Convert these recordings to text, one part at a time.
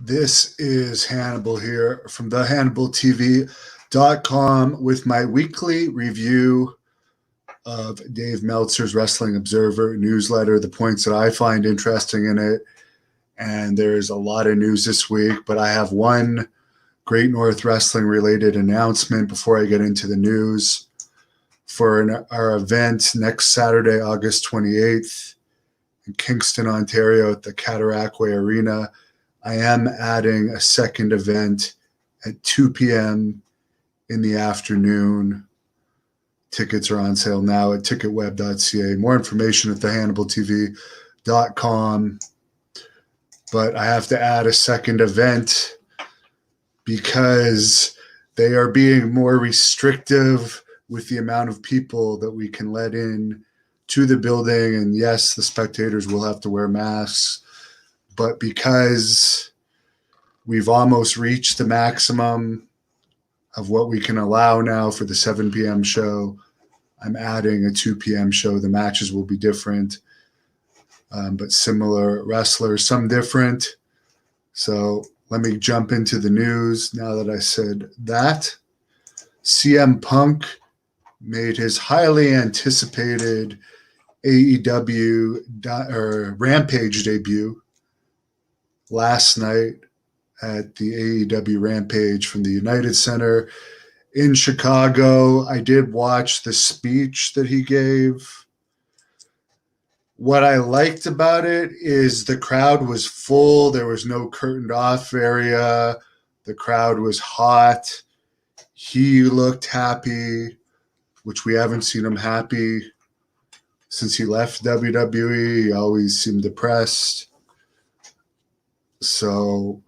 This is Hannibal here from the HannibalTV.com with my weekly review of Dave Meltzer's Wrestling Observer newsletter, the points that I find interesting in it. And there's a lot of news this week, but I have one Great North Wrestling related announcement before I get into the news. For our event next Saturday, August 28th in Kingston, Ontario at the Cataraqui Arena, I am adding a second event at 2 p.m. in the afternoon. Tickets are on sale now at ticketweb.ca. More information at thehannibaltv.com. But I have to add a second event because they are being more restrictive with the amount of people that we can let in to the building. And yes, the spectators will have to wear masks. But because we've almost reached the maximum of what we can allow now for the 7 p.m. show, I'm adding a 2 p.m. show. The matches will be different, but similar wrestlers, some different. So let me jump into the news now that I said that. CM Punk made his highly anticipated AEW Rampage debut last night at the AEW Rampage from the United Center in Chicago. I did watch the speech that he gave. What I liked about it is the crowd was full. There was no curtained off area. The crowd was hot. He looked happy, which we haven't seen him happy since he left WWE. He always seemed depressed. So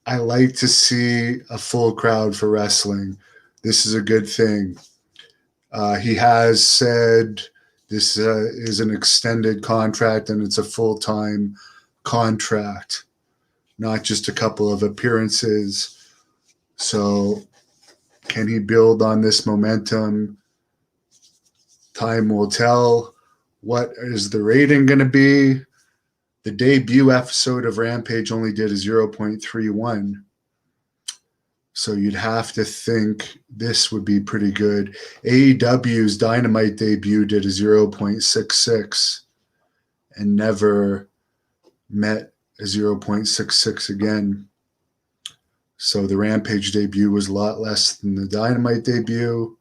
I like to see a full crowd for wrestling. This is a good thing. He has said this is an extended contract and it's a full-time contract, not just a couple of appearances. So can he build on this momentum? Time will tell. What is the rating going to be? The debut episode of Rampage only did a 0.31. So you'd have to think this would be pretty good. AEW's Dynamite debut did a 0.66 and never met a 0.66 again. So the Rampage debut was a lot less than the Dynamite debut.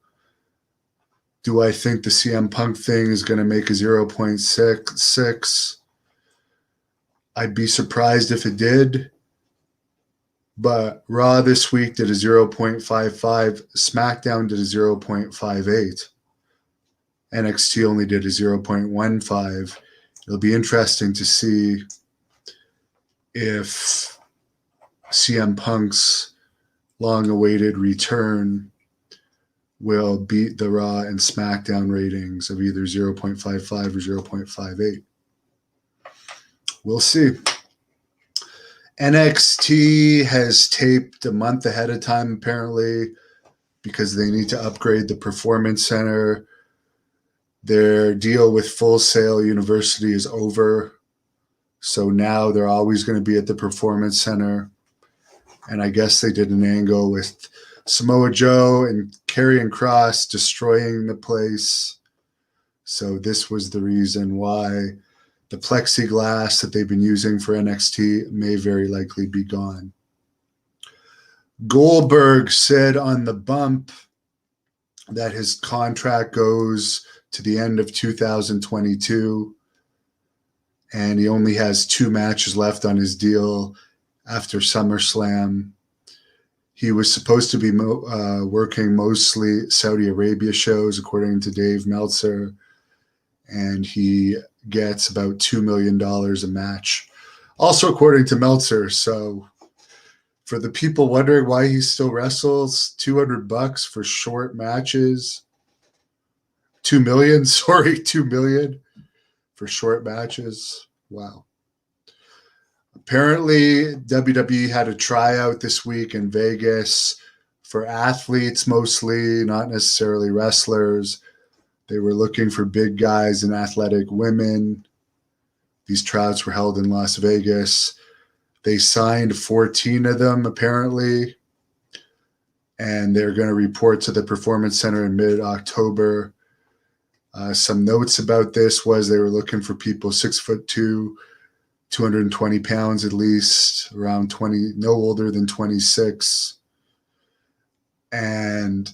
Do I think the CM Punk thing is going to make a 0.66? I'd be surprised if it did. But Raw this week did a 0.55. SmackDown did a 0.58. NXT only did a 0.15. It'll be interesting to see if CM Punk's long-awaited return will beat the Raw and SmackDown ratings of either 0.55 or 0.58. We'll see. NXT has taped a month ahead of time, apparently, because they need to upgrade the Performance Center. Their deal with Full Sail University is over. So now they're always going to be at the Performance Center. And I guess they did an angle with Samoa Joe and Karrion Kross destroying the place. So this was the reason why the plexiglass that they've been using for NXT may very likely be gone. Goldberg said on the bump that his contract goes to the end of 2022, and he only has 2 matches left on his deal after SummerSlam. He was supposed to be working mostly Saudi Arabia shows, according to Dave Meltzer, and he gets about $2 million a match. Also, according to Meltzer. So for the people wondering why he still wrestles, $200 for short matches. $2 million for short matches. Wow. Apparently, WWE had a tryout this week in Vegas for athletes mostly, not necessarily wrestlers. They were looking for big guys and athletic women. These tryouts were held in Las Vegas. They signed 14 of them, apparently, and they're going to report to the Performance Center in mid-October. Some notes about this was they were looking for people 6'2", 220 pounds at least, around 20, no older than 26. And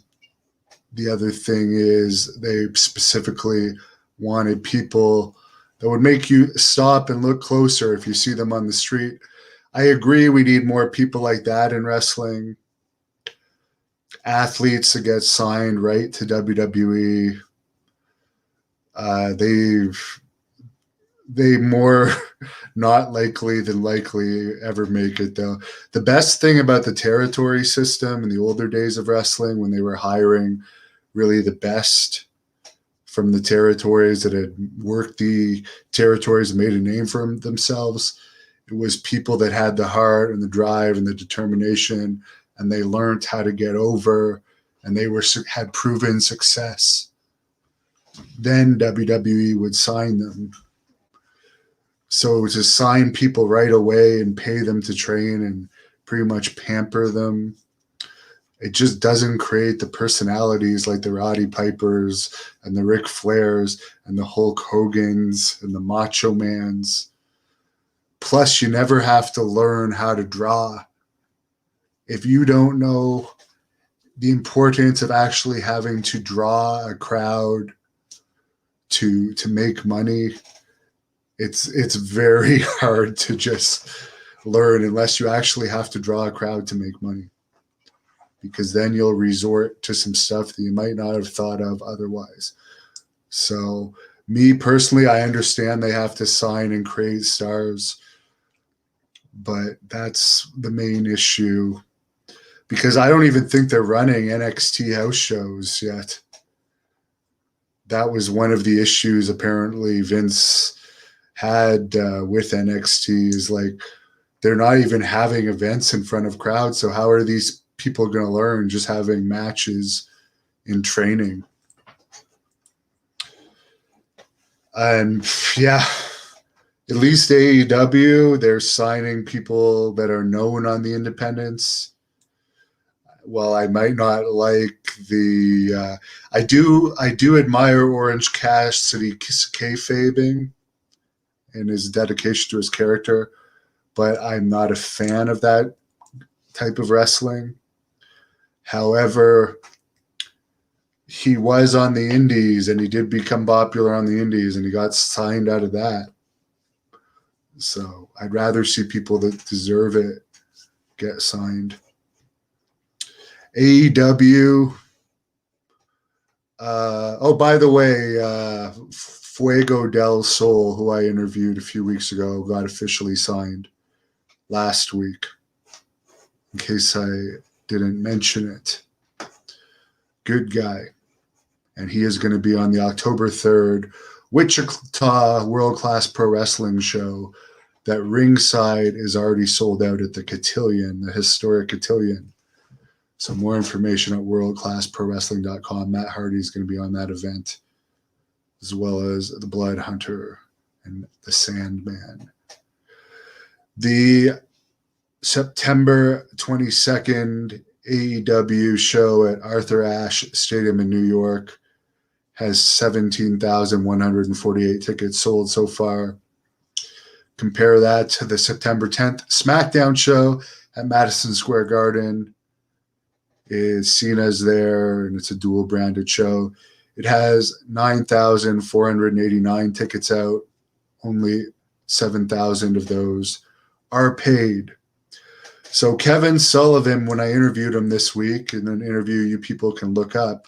the other thing is they specifically wanted people that would make you stop and look closer if you see them on the street. I agree we need more people like that in wrestling. Athletes that get signed right to WWE, they more not likely than likely ever make it, though. The best thing about the territory system in the older days of wrestling, when they were hiring really the best from the territories that had worked the territories and made a name for themselves, it was people that had the heart and the drive and the determination, and they learned how to get over, and they had proven success. Then WWE would sign them. So to sign people right away and pay them to train and pretty much pamper them, it just doesn't create the personalities like the Roddy Pipers and the Ric Flairs and the Hulk Hogans and the Macho Mans. Plus, you never have to learn how to draw. If you don't know the importance of actually having to draw a crowd to make money, it's very hard to just learn unless you actually have to draw a crowd to make money, because then you'll resort to some stuff that you might not have thought of otherwise. So me personally, I understand they have to sign and create stars, but that's the main issue, because I don't even think they're running NXT house shows yet. That was one of the issues apparently Vince had with NXT, is like they're not even having events in front of crowds. So how are these people going to learn just having matches in training? And yeah, at least AEW, they're signing people that are known on the independents. Well, I might not like the I do admire Orange Cassidy kayfabing and his dedication to his character, but I'm not a fan of that type of wrestling. However, he was on the indies and he did become popular on the indies and he got signed out of that. So I'd rather see people that deserve it get signed. AEW. By the way, Fuego del Sol, who I interviewed a few weeks ago, got officially signed last week, in case I didn't mention it. Good guy. And he is going to be on the October 3rd Wichita World Class Pro Wrestling show that ringside is already sold out at the Cotillion, the historic Cotillion. So more information at worldclassprowrestling.com. Matt Hardy is going to be on that event, as well as the Blood Hunter and the Sandman. The September 22nd AEW show at Arthur Ashe Stadium in New York has 17,148 tickets sold so far. Compare that to the September 10th SmackDown show at Madison Square Garden. Cena's there, and it's a dual branded show. It has 9,489 tickets out. Only 7,000 of those are paid. So Kevin Sullivan, when I interviewed him this week, in an interview you people can look up,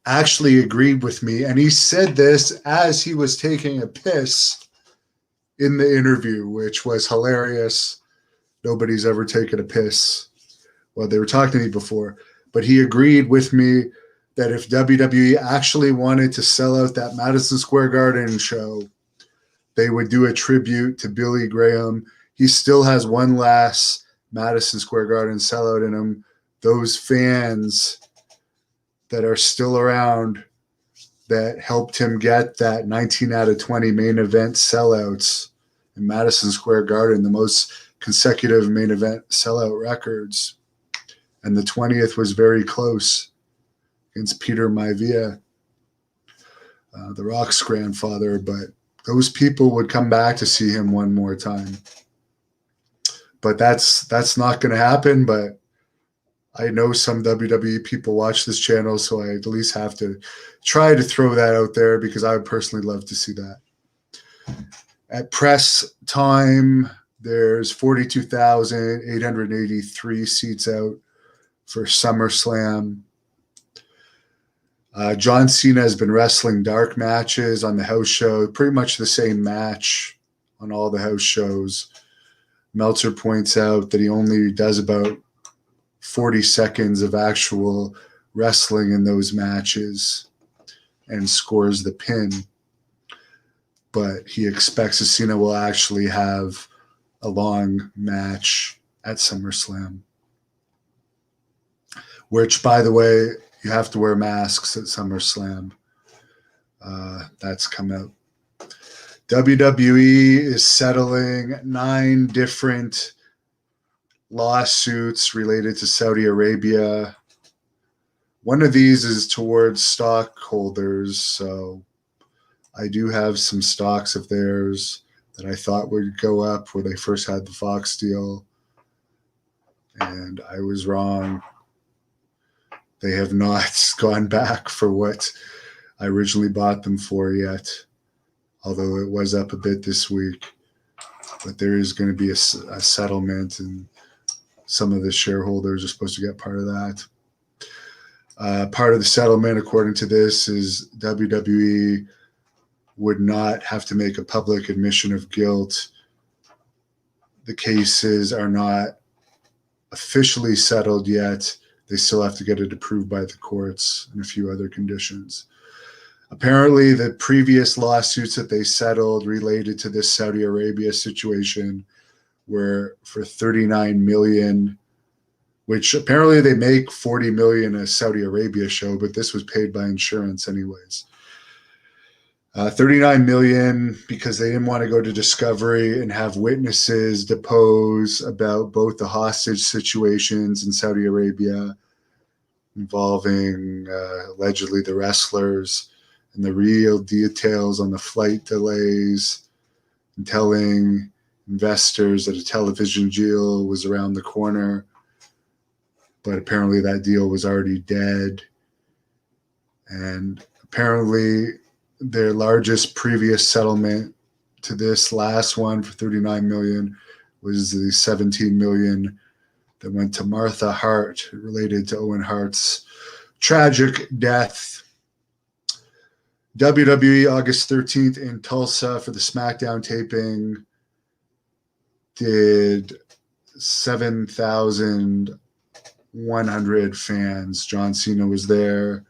actually agreed with me. And he said this as he was taking a piss in the interview, which was hilarious. Nobody's ever taken a piss. Well, they were talking to me before, but he agreed with me that if WWE actually wanted to sell out that Madison Square Garden show, they would do a tribute to Billy Graham. He still has one last Madison Square Garden sellout in him. Those fans that are still around that helped him get that 19 out of 20 main event sellouts in Madison Square Garden, the most consecutive main event sellout records. And the 20th was very close against Peter Maivia, The Rock's grandfather. But those people would come back to see him one more time. But that's not going to happen. But I know some WWE people watch this channel, so I at least have to try to throw that out there because I would personally love to see that. At press time, there's 42,883 seats out for SummerSlam. John Cena has been wrestling dark matches on the house show, pretty much the same match on all the house shows. Meltzer points out that he only does about 40 seconds of actual wrestling in those matches and scores the pin. But he expects that Cena will actually have a long match at SummerSlam. Which, by the way, you have to wear masks at SummerSlam. That's come out. WWE is settling 9 different lawsuits related to Saudi Arabia. One of these is towards stockholders, so I do have some stocks of theirs that I thought would go up when they first had the Fox deal, and I was wrong. They have not gone back for what I originally bought them for yet, although it was up a bit this week. But there is going to be a settlement, and some of the shareholders are supposed to get part of that. Part of the settlement, according to this, is WWE would not have to make a public admission of guilt. The cases are not officially settled yet. They still have to get it approved by the courts and a few other conditions. Apparently, the previous lawsuits that they settled related to this Saudi Arabia situation were for $39 million, which apparently they make $40 million a Saudi Arabia show, but this was paid by insurance anyways. $39 million because they didn't want to go to discovery and have witnesses depose about both the hostage situations in Saudi Arabia involving allegedly the wrestlers and the real details on the flight delays and telling investors that a television deal was around the corner, but apparently that deal was already dead. And apparently their largest previous settlement to this last one for $39 million was the $17 million that went to Martha Hart related to Owen Hart's tragic death. WWE August 13th in Tulsa for the SmackDown taping did 7,100 fans. John Cena was there.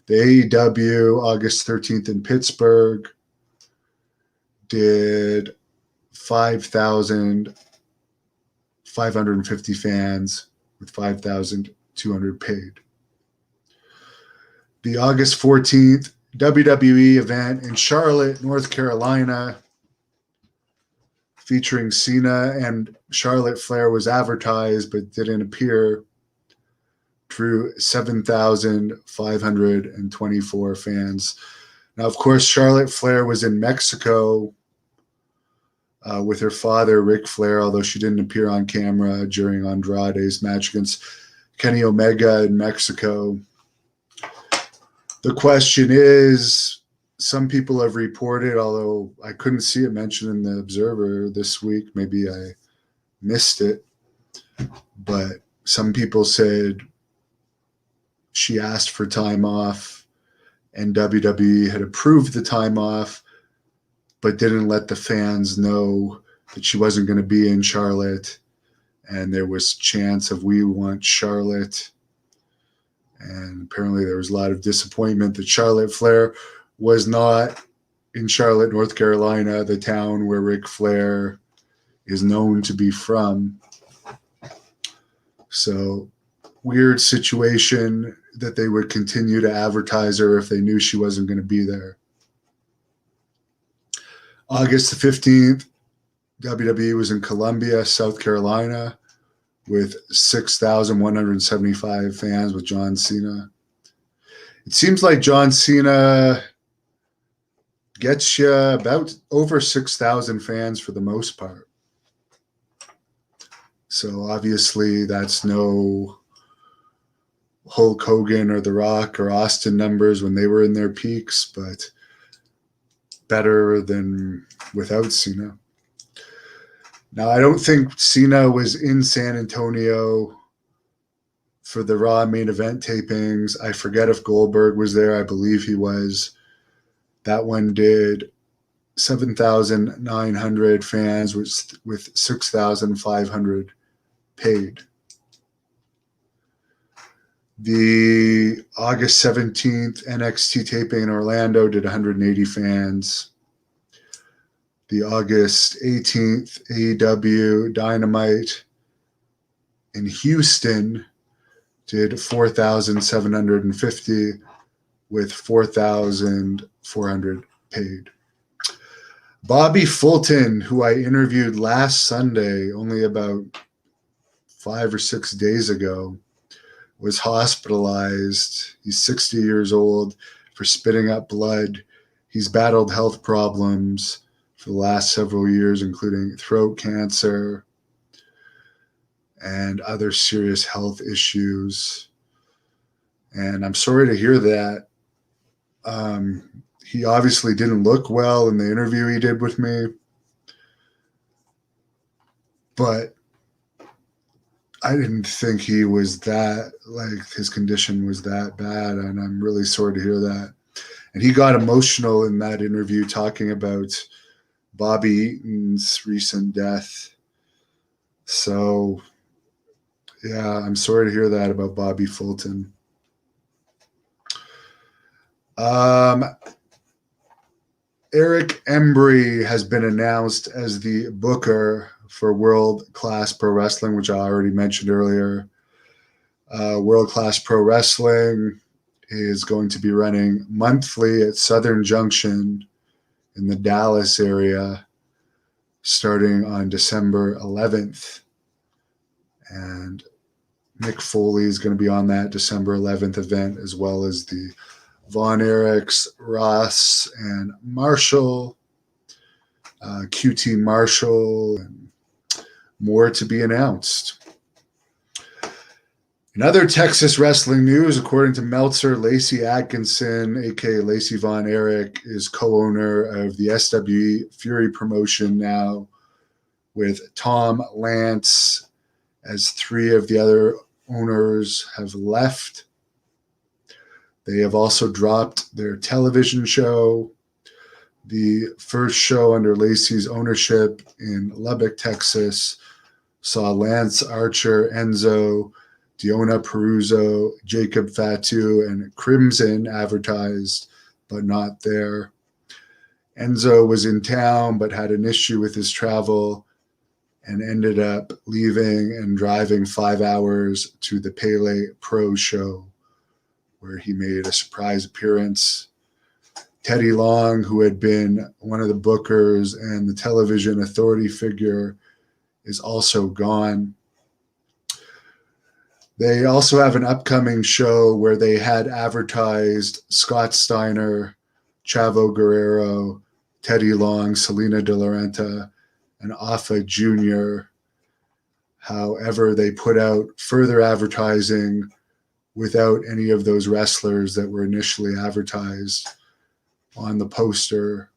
The AEW August 13th in Pittsburgh did 5,550 fans with 5,200 paid. The August 14th WWE event in Charlotte, North Carolina, featuring Cena and Charlotte Flair was advertised but didn't appear, drew 7,524 fans. Now, of course, Charlotte Flair was in Mexico with her father, Ric Flair, although she didn't appear on camera during Andrade's match against Kenny Omega in Mexico. The question is, some people have reported, although I couldn't see it mentioned in the Observer this week, maybe I missed it, but some people said she asked for time off and WWE had approved the time off, but didn't let the fans know that she wasn't going to be in Charlotte. And there was chance of we want Charlotte. And apparently there was a lot of disappointment that Charlotte Flair was not in Charlotte, North Carolina, the town where Ric Flair is known to be from. So weird situation that they would continue to advertise her if they knew she wasn't going to be there. August the 15th, WWE was in Columbia, South Carolina, with 6,175 fans with John Cena. It seems like John Cena gets you about over 6,000 fans for the most part. So obviously that's no Hulk Hogan or The Rock or Austin numbers when they were in their peaks, but better than without Cena. Now, I don't think Cena was in San Antonio for the Raw main event tapings. I forget if Goldberg was there. I believe he was. That one did 7,900 fans with 6,500 paid. The August 17th NXT taping in Orlando did 180 fans. The August 18th AEW Dynamite in Houston did 4,750 with 4,400 paid. Bobby Fulton, who I interviewed last Sunday, only about 5 or 6 days ago, was hospitalized. He's 60 years old for spitting up blood. He's battled health problems for the last several years, including throat cancer and other serious health issues. And I'm sorry to hear that. He obviously didn't look well in the interview he did with me, but I didn't think he was that, like, his condition was that bad, and I'm really sorry to hear that. And he got emotional in that interview talking about Bobby Eaton's recent death. So, yeah, I'm sorry to hear that about Bobby Fulton. Eric Embry has been announced as the booker for World Class Pro Wrestling, which I already mentioned earlier. World Class Pro Wrestling is going to be running monthly at Southern Junction in the Dallas area starting on December 11th. And Mick Foley is going to be on that December 11th event, as well as the Von Erichs, Ross, and Marshall, QT Marshall, and more to be announced. In other Texas wrestling news, according to Meltzer, Lacey Atkinson, aka Lacey Von Erich, is co-owner of the SWE Fury promotion now, with Tom Lance, as 3 of the other owners have left. They have also dropped their television show. The first show under Lacey's ownership in Lubbock, Texas, saw Lance Archer, Enzo, Diona Peruzzo, Jacob Fatu, and Crimson advertised, but not there. Enzo was in town but had an issue with his travel and ended up leaving and driving 5 hours to the Pele Pro show, where he made a surprise appearance. Teddy Long, who had been one of the bookers and the television authority figure, is also gone. They also have an upcoming show where they had advertised Scott Steiner, Chavo Guerrero, Teddy Long, Selena De Laurenta, and Alpha Jr. However, they put out further advertising without any of those wrestlers that were initially advertised on the poster.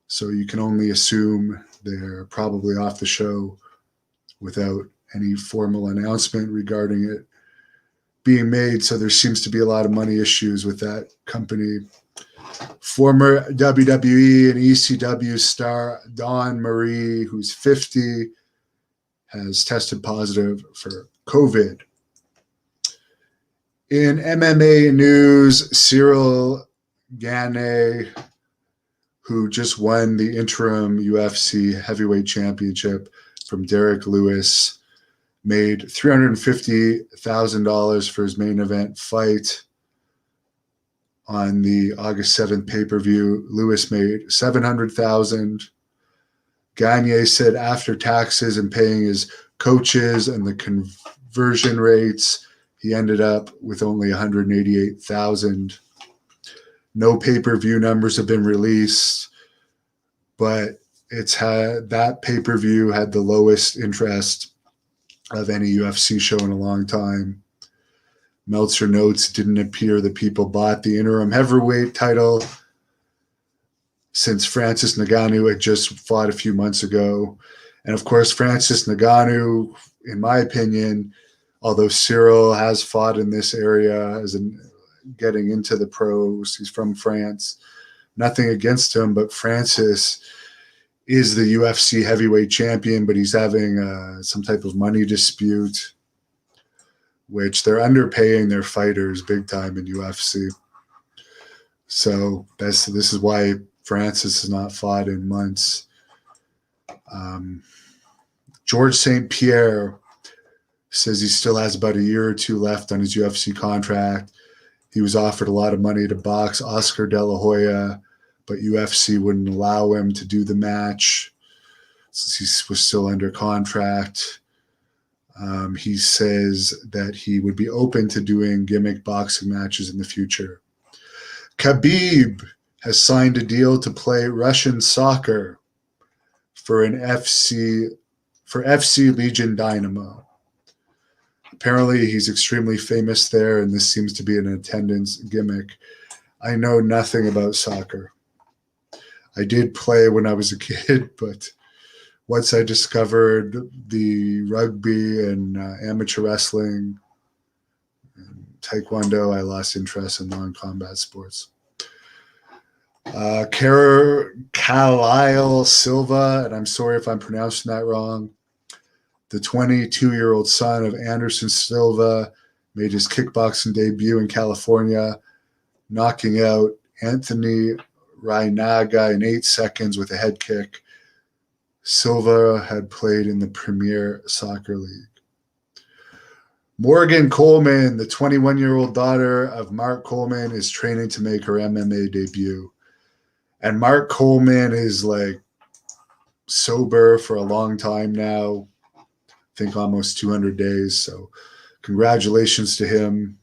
So you can only assume they're probably off the show without any formal announcement regarding it being made. So there seems to be a lot of money issues with that company. Former WWE and ECW star Dawn Marie, who's 50, has tested positive for COVID. In MMA news, Cyril Gane, who just won the interim UFC heavyweight championship from Derek Lewis, made $350,000 for his main event fight on the August 7th pay-per-view. Lewis made $700,000. Gagne said after taxes and paying his coaches and the conversion rates, he ended up with only 188,000. No pay-per-view numbers have been released, but that pay-per-view had the lowest interest of any UFC show in a long time. Meltzer notes, didn't appear that people bought the interim heavyweight title since Francis Ngannou had just fought a few months ago. And of course, Francis Ngannou, in my opinion, although Cyril has fought in this area as getting into the pros, he's from France. Nothing against him, but Francis is the UFC heavyweight champion, but he's having some type of money dispute, which they're underpaying their fighters big time in UFC. So this is why Francis has not fought in months. George St. Pierre says he still has about a year or two left on his UFC contract. He was offered a lot of money to box Oscar De La Hoya, but UFC wouldn't allow him to do the match since he was still under contract. He says that he would be open to doing gimmick boxing matches in the future. Khabib has signed a deal to play Russian soccer for FC Legion Dynamo. Apparently, he's extremely famous there, and this seems to be an attendance gimmick. I know nothing about soccer. I did play when I was a kid, but once I discovered the rugby and amateur wrestling and taekwondo, I lost interest in non-combat sports. Carlisle Silva, and I'm sorry if I'm pronouncing that wrong, the 22-year-old son of Anderson Silva, made his kickboxing debut in California, knocking out Anthony Rainaga in 8 seconds with a head kick. Silva had played in the Premier Soccer League. Morgan Coleman, the 21-year-old daughter of Mark Coleman, is training to make her MMA debut. And Mark Coleman is like sober for a long time now. I think almost 200 days. So congratulations to him.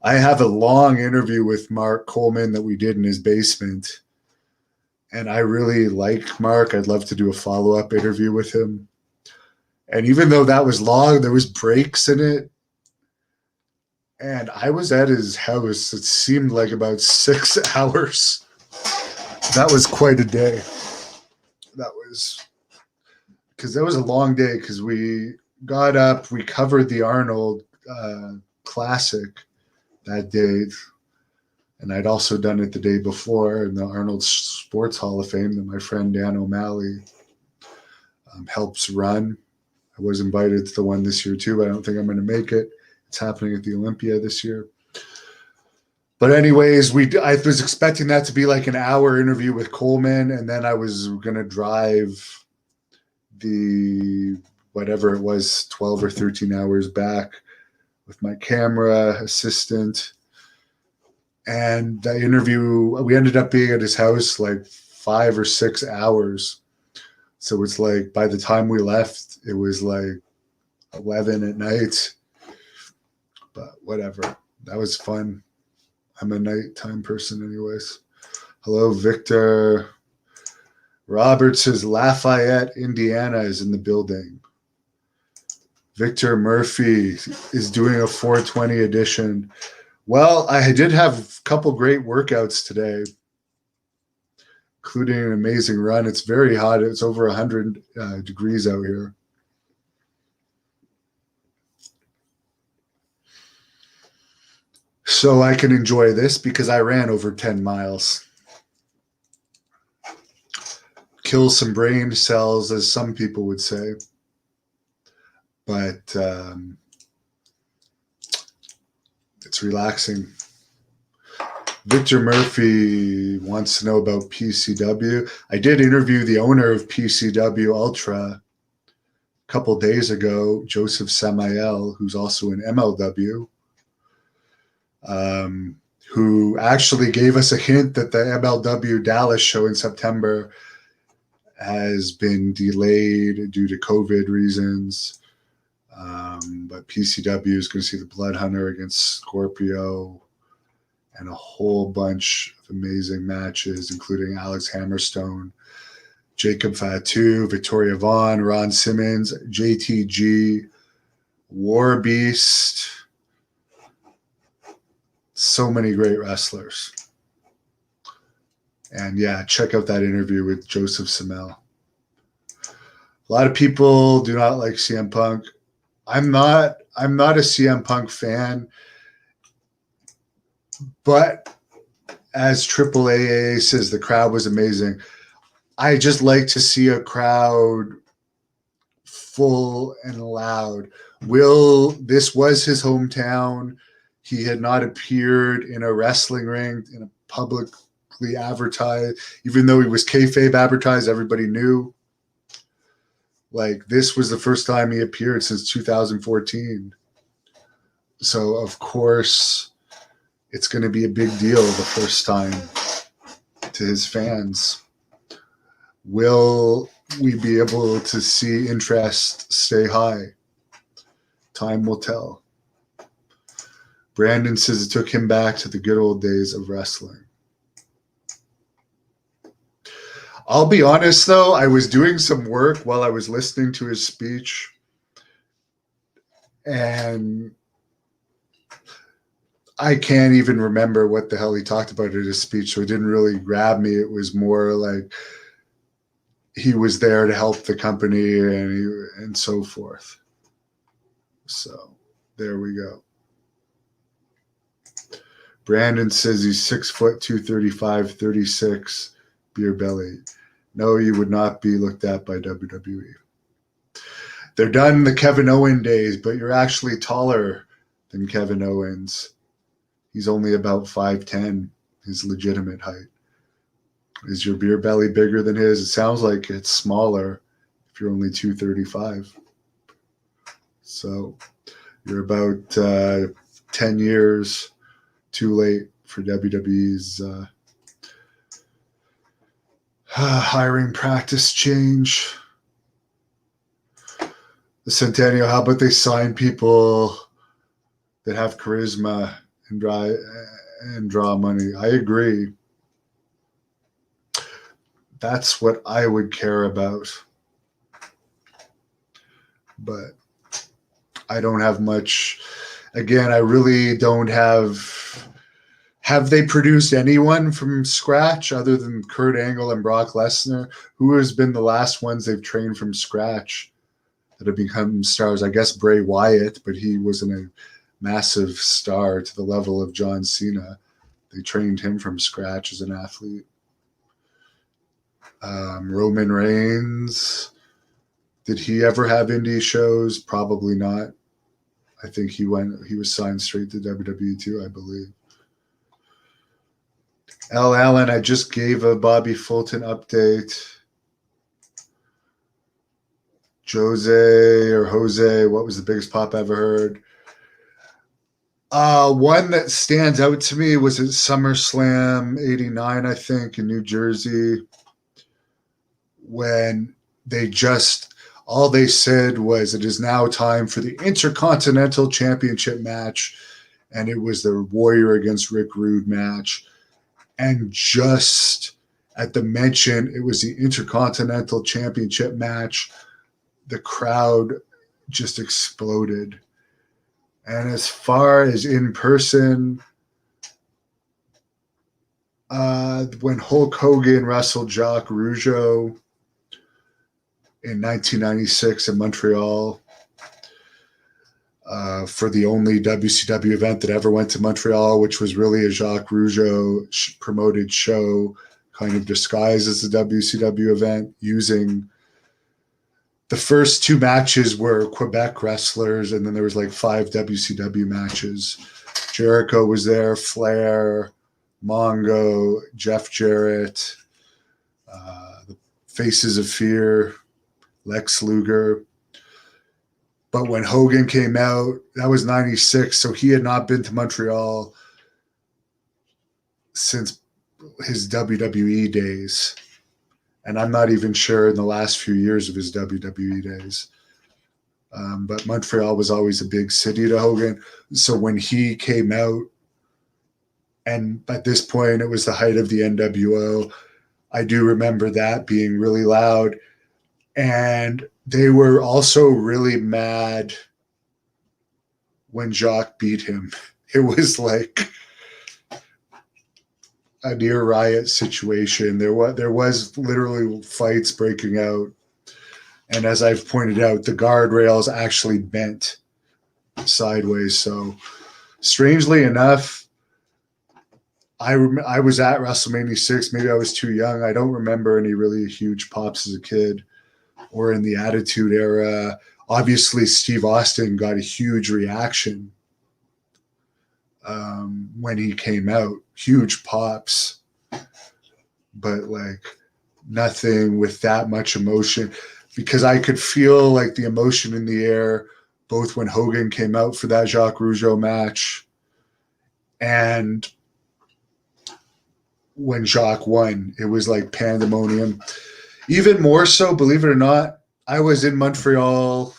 I have a long interview with Mark Coleman that we did in his basement. And I really like Mark. I'd love to do a follow-up interview with him. And even though that was long, there was breaks in it. And I was at his house. It seemed like about 6 hours. That was quite a day. That was a long day because we got up, we covered the Arnold Classic that day. And I'd also done it the day before in the Arnold Sports Hall of Fame that my friend Dan O'Malley helps run. I was invited to the one this year too, but I don't think I'm going to make it. It's happening at the Olympia this year. But anyways, I was expecting that to be like an hour interview with Coleman, and then I was going to drive the whatever it was, 12 or 13 hours back with my camera assistant. And the interview, we ended up being at his house like 5 or 6 hours. So it's like by the time we left, it was like 11 at night. But whatever. That was fun. I'm a nighttime person anyways. Hello, Victor. Robert says Lafayette, Indiana is in the building. Victor Murphy is doing a 420 edition. Well, I did have a couple great workouts today, including an amazing run. It's very hot. It's over 100 degrees out here. So I can enjoy this because I ran over 10 miles. Kill some brain cells, as some people would say. But it's relaxing. Victor Murphy wants to know about PCW. I did interview the owner of PCW Ultra a couple days ago, Joseph Samael, who's also in MLW, who actually gave us a hint that the MLW Dallas show in September has been delayed due to COVID reasons. But PCW is going to see the Blood Hunter against Scorpio and a whole bunch of amazing matches, including Alex Hammerstone, Jacob Fatu, Victoria Vaughn, Ron Simmons, JTG, War Beast. So many great wrestlers. And yeah, check out that interview with Joseph Samel. A lot of people do not like CM Punk. I'm not a CM Punk fan, but as AAA says, the crowd was amazing. I just like to see a crowd full and loud. This was his hometown. He had not appeared in a wrestling ring in a publicly advertised, even though he was kayfabe advertised, everybody knew. Like, this was the first time he appeared since 2014. So, of course, it's going to be a big deal the first time to his fans. Will we be able to see interest stay high? Time will tell. Brandon says it took him back to the good old days of wrestling. I'll be honest, though, I was doing some work while I was listening to his speech, and I can't even remember what the hell he talked about in his speech, so it didn't really grab me. It was more like he was there to help the company and so forth. So there we go. Brandon says he's 6 foot, 235, 36, beer belly. No, you would not be looked at by WWE. They're done the Kevin Owens days, but you're actually taller than Kevin Owens. He's only about 5'10", his legitimate height. Is your beer belly bigger than his? It sounds like it's smaller if you're only 235. So you're about 10 years too late for WWE's hiring practice change. The Centennial, how about they sign people that have charisma and draw money? I agree. That's what I would care about. But I don't have much. Again, I really don't have. Have they produced anyone from scratch other than Kurt Angle and Brock Lesnar? Who has been the last ones they've trained from scratch that have become stars? I guess Bray Wyatt, but he wasn't a massive star to the level of John Cena. They trained him from scratch as an athlete. Roman Reigns, did he ever have indie shows? Probably not. I think he was signed straight to WWE too, I believe. L. Allen, I just gave a Bobby Fulton update. Jose, what was the biggest pop I ever heard? One that stands out to me was at SummerSlam 89, I think, in New Jersey, when all they said was it is now time for the Intercontinental Championship match, and it was the Warrior against Rick Rude match. And just at the mention it was the Intercontinental Championship match, the crowd just exploded. And as far as in person, when Hulk Hogan wrestled Jacques Rougeau in 1996 in Montreal, for the only WCW event that ever went to Montreal, which was really a Jacques Rougeau promoted show, kind of disguised as a WCW event, using the first two matches were Quebec wrestlers, and then there was like 5 WCW matches. Jericho was there, Flair, Mongo, Jeff Jarrett, the Faces of Fear, Lex Luger. But when Hogan came out, that was 96, so he had not been to Montreal since his WWE days. And I'm not even sure in the last few years of his WWE days. But Montreal was always a big city to Hogan. So when he came out, and at this point it was the height of the NWO, I do remember that being really loud. And they were also really mad when Jacques beat him. It was like a near riot situation. There was literally fights breaking out. And as I've pointed out, the guardrails actually bent sideways. So strangely enough, I was at WrestleMania 6. Maybe I was too young. I don't remember any really huge pops as a kid or in the Attitude Era. Obviously, Steve Austin got a huge reaction when he came out. Huge pops. But like nothing with that much emotion. Because I could feel like the emotion in the air, both when Hogan came out for that Jacques Rougeau match and when Jacques won. It was like pandemonium. Even more so, believe it or not, I was in Montreal,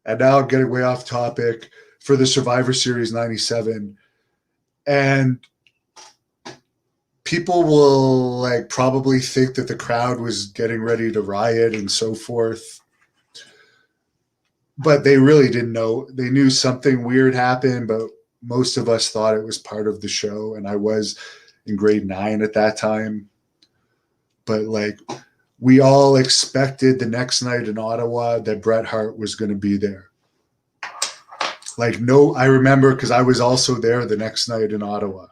and now I'm getting way off topic, for the Survivor Series 97. And people will like probably think that the crowd was getting ready to riot and so forth. But they really didn't know. They knew something weird happened, but most of us thought it was part of the show. And I was in grade 9 at that time. But like we all expected the next night in Ottawa that Bret Hart was going to be there. Like, no, I remember because I was also there the next night in Ottawa.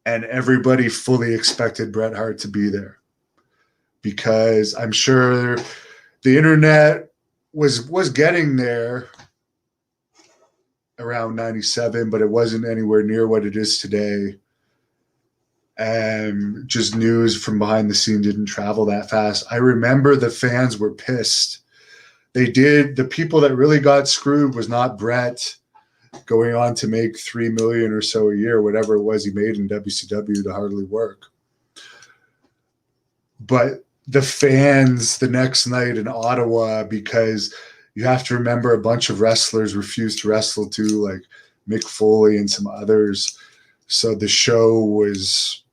And everybody fully expected Bret Hart to be there. Because I'm sure the internet was getting there around 97, but it wasn't anywhere near what it is today. And just news from behind the scene didn't travel that fast. I remember the fans were pissed. They did. The people that really got screwed was not Bret going on to make $3 million or so a year, whatever it was he made in WCW to hardly work. But the fans the next night in Ottawa, because you have to remember a bunch of wrestlers refused to wrestle too, like Mick Foley and some others. So the show was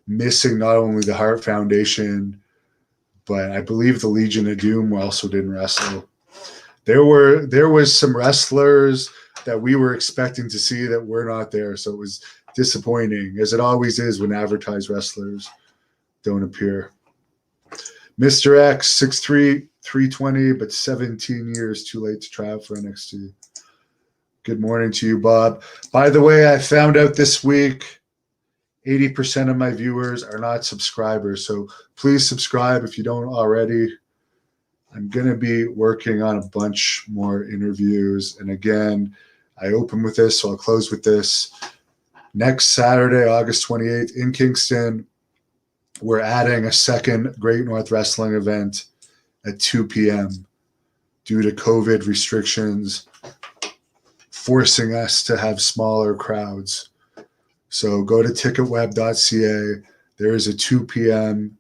missing not only the Hart Foundation, but I believe the Legion of Doom also didn't wrestle. There was some wrestlers that we were expecting to see that were not there, so it was disappointing, as it always is when advertised wrestlers don't appear. Mr. X, 6'3", 320, but 17 years too late to try out for NXT. Good morning to you, Bob. By the way, I found out this week 80% of my viewers are not subscribers, so please subscribe if you don't already. I'm going to be working on a bunch more interviews. And again, I open with this, so I'll close with this. Next Saturday, August 28th in Kingston, we're adding a second Great North Wrestling event at 2 p.m. due to COVID restrictions forcing us to have smaller crowds. So go to ticketweb.ca. There is a 2 p.m.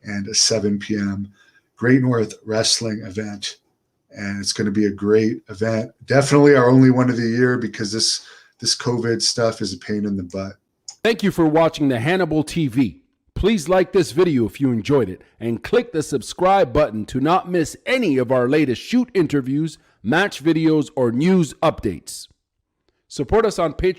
and a 7 p.m. Great North Wrestling event, and it's going to be a great event. Definitely our only one of the year because this COVID stuff is a pain in the butt. Thank you for watching the Hannibal TV. Please like this video if you enjoyed it and click the subscribe button to not miss any of our latest shoot interviews, match videos, or news updates. Support us on Patreon.